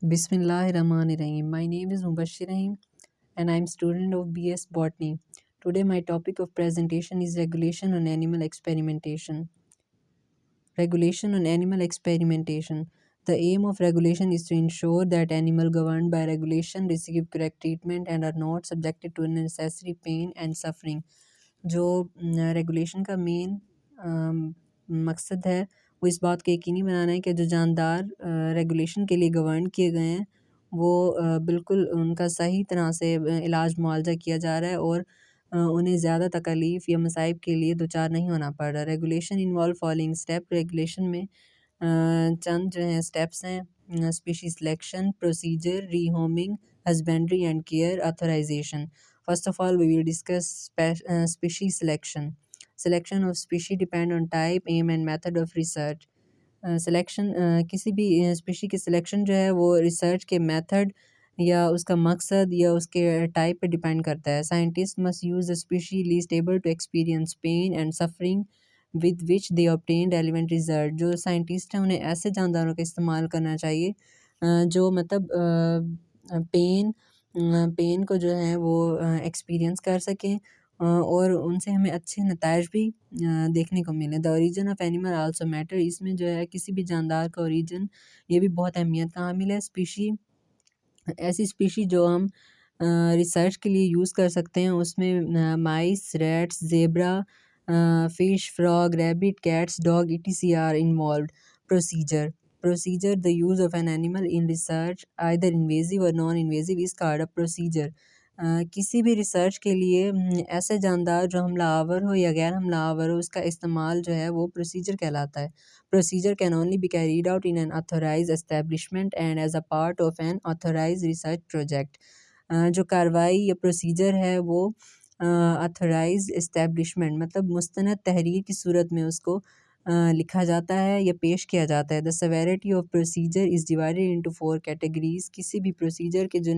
Bismillahirrahmanirrahim. My name is Mubashir Rahim and I am student of BS Botany. Today my topic of presentation is regulation on animal experimentation. Regulation on animal experimentation. The aim of regulation is to ensure that animals governed by regulation receive correct treatment and are not subjected to unnecessary pain and suffering. जो regulation का main मकसद है वो इस बात को यकीनी बनाना है कि जो जानदार रेगुलेशन के लिए गवर्न किए गए हैं वो बिल्कुल उनका सही तरह से इलाज मुआवजा किया जा रहा है और उन्हें ज़्यादा तकलीफ़ या मसाइब के लिए दुचार नहीं होना पड़ रहा। Regulation involve following step. Regulation में चंद जो हैं स्टेप्स हैं species selection, procedure, rehoming, husbandry and care, authorisation. First of all, we will discuss species selection. Selection of species depend on type, aim and method of research. Selection किसी भी species की selection जो है वो research के method या उसका मकसद या उसके टाइप पे डिपेंड करता है। Scientist must use the species least able to experience pain and suffering with which they obtain relevant result. जो साइंटिस्ट हैं उन्हें ऐसे जानदारों का इस्तेमाल करना चाहिए जो मतलब पेन को जो है वो एक्सपीरियंस कर सकें और उनसे हमें अच्छे नताइज भी देखने को मिले। The origin of animal also matter. इसमें जो है किसी भी जानदार का ओरिजिन ये भी बहुत अहमियत का हामिल है। स्पीशी ऐसी स्पीशी जो हम रिसर्च के लिए यूज़ कर सकते हैं उसमें mice, rats, zebra, fish, frog, rabbit, cats, dog etc are involved. Procedure Procedure. The use of an animal in research, either invasive or non-invasive, is called a procedure. किसी भी रिसर्च के लिए ऐसे जानदार जो हमलावर हो या गैर हमलावर हो उसका इस्तेमाल जो है वो प्रोसीजर कहलाता है। Procedure can only be carried out in an authorise establishment and as a part of an authorise research project. जो कार्रवाई या प्रोसीजर है वो ऑथोराइज एस्टेब्लिशमेंट मतलब मुस्तनद तहरीर की सूरत में उसको लिखा जाता है या पेश किया जाता है। The severity of procedure is divided into 4 categories. किसी भी प्रोसीजर के जो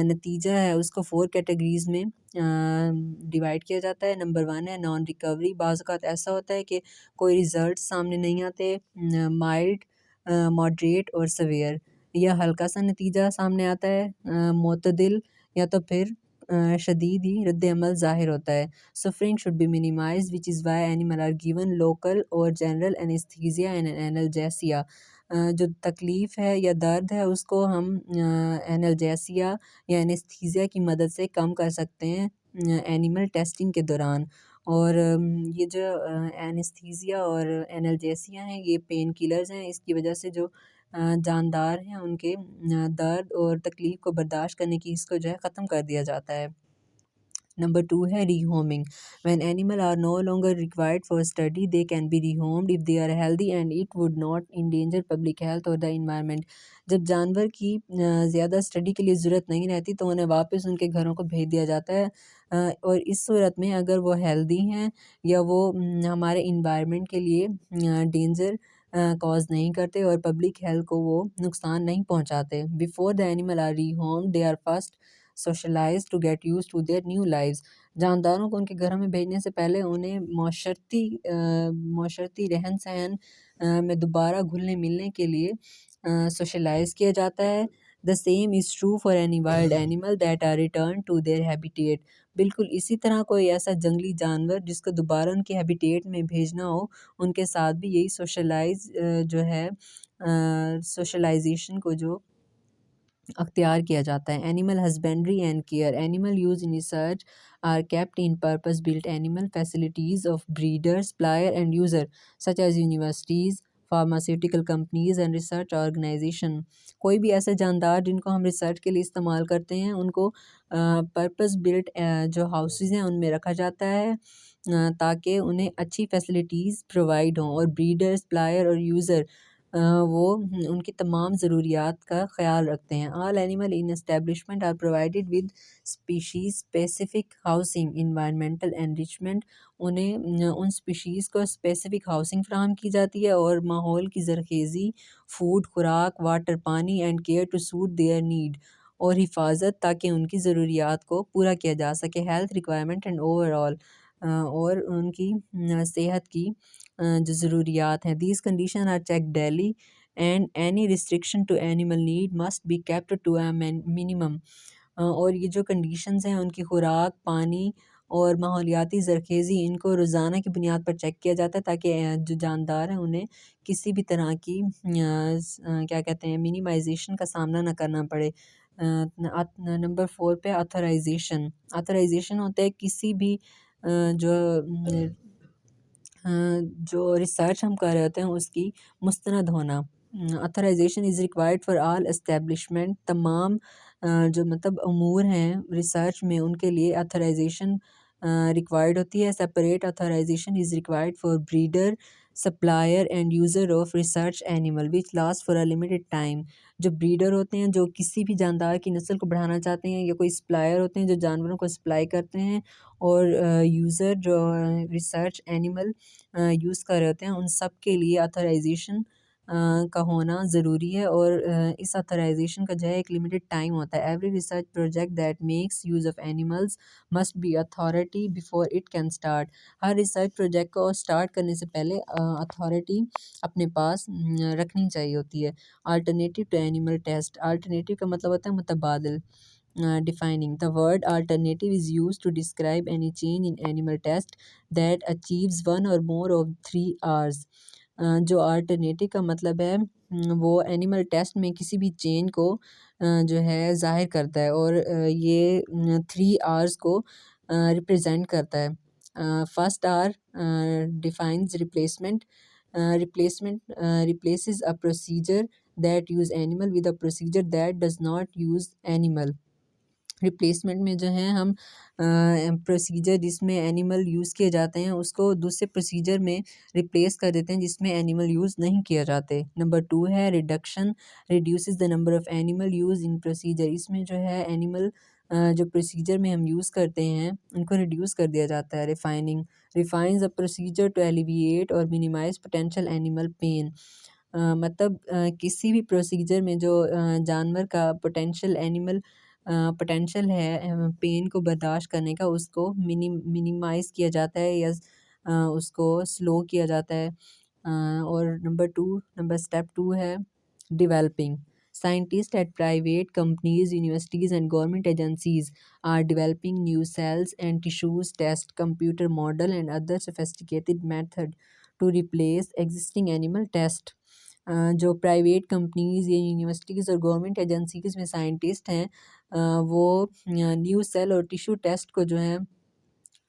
नतीजा है उसको 4 कैटेगरीज में डिवाइड किया जाता है। नंबर 1 है नॉन रिकवरी। बाज़ औक़ात ऐसा होता है कि कोई रिज़ल्ट सामने नहीं आते, माइल्ड, मॉडरेट और सवेयर, या हल्का सा नतीजा सामने आता है, मोतदिल, या तो फिर शदीद ही रद्द-ए-अमल ज़ाहिर होता है। Suffering should be minimized, which is why animal are given local or general anesthesia and analgesia. जो तकलीफ़ है या दर्द है उसको हम एनाल्जेसिया या एनेस्थीसिया की मदद से कम कर सकते हैं एनिमल टेस्टिंग के दौरान। और ये जो एनेस्थीसिया और एनाल्जेसिया हैं ये पेन किलर्स हैं। इसकी वजह से जो जानदार हैं उनके दर्द और तकलीफ़ को बर्दाश्त करने की इसको जो है ख़त्म कर दिया जाता है। नंबर 2 है rehoming. When animal are no longer required for study they can be rehomed if they are healthy and it would not endanger public health और द इन्वायरमेंट। जब जानवर की ज़्यादा स्टडी के लिए ज़रूरत नहीं रहती तो उन्हें वापस उनके घरों को भेज दिया जाता है और इस सूरत में अगर वो हेल्दी हैं या वो हमारे इन्वायरमेंट के लिए डेंजर कॉज नहीं करते और पब्लिक हेल्थ को वो नुकसान नहीं पहुंचाते। Before the animal are rehomed they are first socialize to get use to their new lives. जानदारों को उनके घरों में भेजने से पहले उन्हें माशरती रहन सहन में दोबारा घुलने मिलने के लिए सोशलाइज किया जाता है। The same is true for any wild animal that are return to their habitat. बिल्कुल इसी तरह कोई ऐसा जंगली जानवर जिसको दोबारा उनके हैबिटेट में भेजना हो उनके साथ भी यही सोशलाइज जो है सोशलाइजेशन को जो अख्तियार किया जाता है। Animal husbandry and care. Animal use in research are kept in purpose built animal facilities of breeder, supplier and user such as universities, pharmaceutical companies and research organisation. कोई भी ऐसे जानदार जिनको हम रिसर्च के लिए इस्तेमाल करते हैं उनको पर्पस बिल्ट जो हाउसेज हैं उनमें रखा जाता है ताकि उन्हें अच्छी फैसिलिटीज़ प्रोवाइड हों और ब्रीडर, सप्लायर और यूज़र वो उनकी तमाम ज़रूरियात का ख़्याल रखते हैं। All animal in establishment are provided with species specific housing, environmental enrichment. उन्हें उन स्पीशीज़ को स्पेसिफिक हाउसिंग फ़राहम की जाती है और माहौल की ज़रख़ेज़ी, फूड, खुराक, वाटर, पानी and care to suit their need और हिफाजत ताकि उनकी ज़रूरियात को पूरा किया जा सके। हेल्थ रिक्वायरमेंट एंड ओवरऑल और उनकी सेहत की जो ज़रूरियात हैं। These condition are check daily and any restriction to animal need must be kept to a minimum। और ये जो कंडीशंस हैं उनकी खुराक, पानी और माहौलियाती ज़रख़ेज़ी इनको रोज़ाना की बुनियाद पर चेक किया जाता है ताकि जो जानदार हैं उन्हें किसी भी तरह की क्या कहते हैं मिनिमाइज़ेशन का सामना ना करना पड़े। नंबर 4 पे ऑथराइज़ेशन। ऑथराइज़ेशन होता है किसी भी जो जो रिसर्च हम कर रहे होते हैं उसकी मुस्तनद होना। Authorisation is required for all establishment. तमाम जो मतलब अमूर हैं रिसर्च में उनके लिए ऑथराइज़ेशन रिक्वायर्ड होती है। Separate authorisation is required for breeder, supplier and user of research animal which last for a limited time. जो ब्रीडर होते हैं जो किसी भी जानदार की नस्ल को बढ़ाना चाहते हैं, या कोई सप्लायर होते हैं जो जानवरों को सप्लाई करते हैं, और यूज़र जो रिसर्च एनिमल यूज़ कर रहे होते हैं, उन सब के लिए ऑथराइज़ेशन का होना ज़रूरी है। और इस ऑथराइज़ेशन का जो है एक लिमिटेड टाइम होता है। Every research project that makes use of animals must be authority before it can start. Her research project को स्टार्ट करने से पहले अथॉरिटी अपने पास रखनी चाहिए होती है। Alternative to animal test. Alternative का मतलब होता है मुतबादिल। Defining the word alternative is used to describe any change in animal test that achieves one or more of three R's। जो अल्टरनेटिव का मतलब है वो एनिमल टेस्ट में किसी भी चेन को जो है ज़ाहिर करता है, और ये 3 R's को रिप्रेजेंट करता है। First R defines replacement. Replacement replaces a procedure that use animal with a procedure that does not use animal। Replacement में जो है हम प्रोसीजर जिसमें एनिमल यूज़ किए जाते हैं उसको दूसरे प्रोसीजर में रिप्लेस कर देते हैं जिसमें एनिमल यूज़ नहीं किए जाते। नंबर 2 है reduction. Reduces the number of animal use in procedure. इसमें जो है एनिमल जो प्रोसीजर में हम यूज़ करते हैं उनको रिड्यूस कर दिया जाता है। Refining. Refines a procedure to alleviate और मिनिमाइज़ पोटेंशियल एनिमल पेन। मतलब किसी भी प्रोसीजर में जो जानवर का पोटेंशियल है पेन को बर्दाश्त करने का, उसको मिनिमाइज़ किया जाता है, या उसको स्लो किया जाता है। और नंबर स्टेप 2 है developing. Scientists at private companies, universities and government agencies are developing new cells and tissues, test, computer model and other sophisticated method to replace existing animal test। जो प्राइवेट कंपनीज़ या universities और government agencies में scientist हैं वो new cell और tissue test को जो है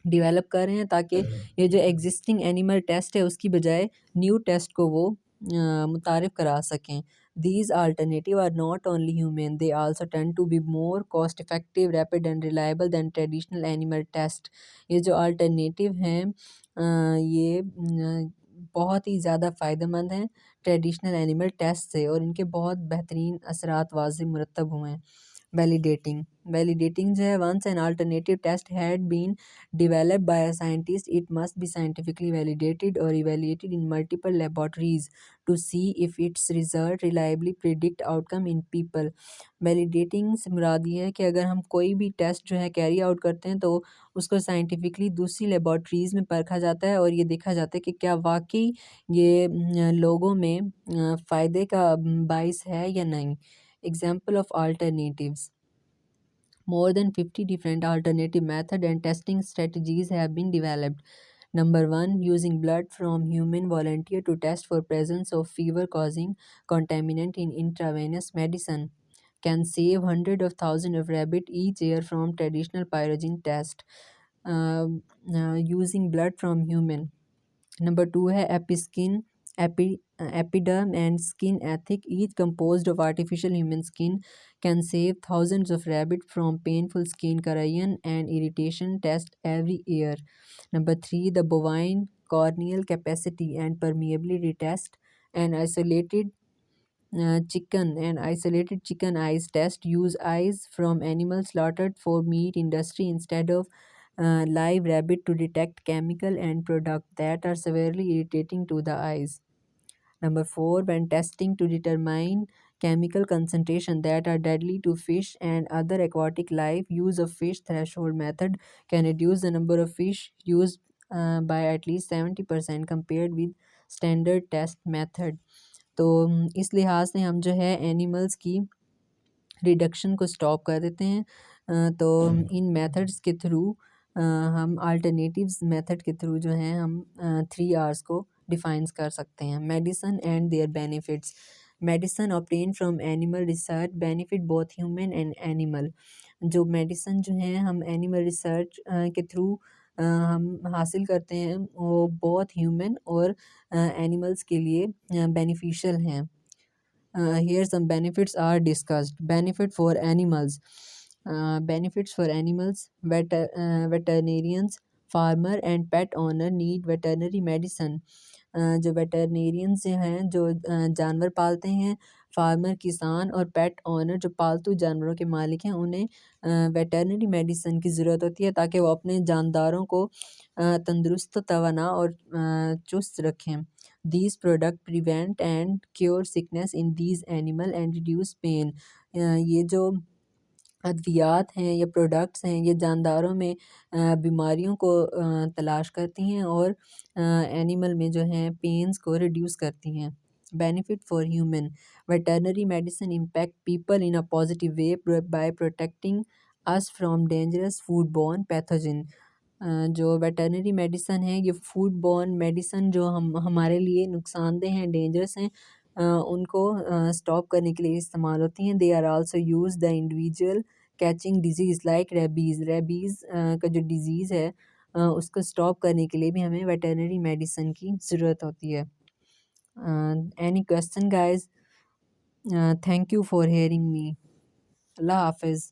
डेवलप कर रहे हैं ताकि ये जो एग्जिस्टिंग एनिमल टेस्ट है उसकी बजाय न्यू टेस्ट को वो मुतारिफ़ करा सकें। These alternative are not only human, they also tend to be more cost effective, rapid and reliable than traditional animal test. ये जो अल्टरनेटिव हैं ये बहुत ही ज़्यादा फ़ायदेमंद हैं ट्रेडिशनल एनिमल टेस्ट से, और इनके बहुत बेहतरीन असरात वाज़ेह मुरत्तब हुए हैं। वैलिडेटिंग। वैलिडेटिंग जो है once an alternative test had been developed by a scientist, it must be scientifically validated or evaluated in multiple laboratories to see if its result reliably predict outcome in people। validating से मुराद ये है कि अगर हम कोई भी test जो है कैरी आउट करते हैं तो उसको साइंटिफिकली दूसरी लेबॉर्ट्रीज़ में परखा जाता है और ये देखा जाता है कि क्या वाकई ये लोगों में फ़ायदे का बाइस है या नहीं। Example of alternatives। More than 50 different alternative method and testing strategies have been developed. Number 1, using blood from human volunteer to test for presence of fever-causing contaminant in intravenous medicine can save hundreds of thousands of rabbits each year from traditional pyrogen test. Uh, Using blood from human। Number 2 है EpiSkin. EpiDerm and SkinEthic each composed of artificial human skin can save thousands of rabbits from painful skin corrosion and irritation test every year। Number 3, the bovine corneal capacity and permeability test, an isolated chicken eyes test use eyes from animals slaughtered for meat industry instead of live rabbit to detect chemical and product that are severely irritating to the eyes। Number 4, when testing to determine chemical concentration that are deadly to fish and other aquatic life, use of fish threshold method can reduce the number of fish used by at least 70% compared with standard test method। तो इस लिहाज से हम जो है animals की reduction को stop कर देते हैं। तो इन मेथड्स के थ्रू हम अल्टरनेटिव्स मेथड के थ्रू जो है हम 3 R's को डिफाइंस कर सकते हैं। Medicine and their benefits. Medicine obtain from animal research benefit both human and animal. जो मेडिसिन जो है हम एनिमल रिसर्च के थ्रू हम हासिल करते हैं वो बहुत ह्यूमन और एनिमल्स के लिए बेनिफिशियल हैं। Here some benefits are discussed. Benefit for animals. Benefits for animals. Veterinarians, farmer and pet owner need veterinary medicine. जो वेटरनेरियंस हैं जो जानवर पालते हैं, फार्मर किसान और पेट ओनर जो पालतू जानवरों के मालिक हैं उन्हें वेटरनरी मेडिसिन की ज़रूरत होती है ताकि वो अपने जानदारों को तंदुरुस्त, तवाना और चुस्त रखें। These products prevent and cure sickness in these animal and reduce pain। ये जो अद्वियात हैं या प्रोडक्ट्स हैं ये जानदारों में बीमारियों को तलाश करती हैं और एनिमल में जो है पेन्स को रिड्यूस करती हैं। Benefit for human. Veterinary medicine impact people in a positive way by protecting us from dangerous food borne pathogen. जो वेटरनरी मेडिसिन है ये फूड बॉर्न मेडिसिन जो हम हमारे लिए नुकसानदेह हैं, डेंजरस हैं, उनको स्टॉप करने के लिए इस्तेमाल होती हैं। They are also use the individual catching disease like rabies. Rabies का जो डिज़ीज़ है उसको स्टॉप करने के लिए भी हमें वेटरनरी मेडिसिन की ज़रूरत होती है। Any question guys? Thank you for hearing me. Allah हाफ़िज़।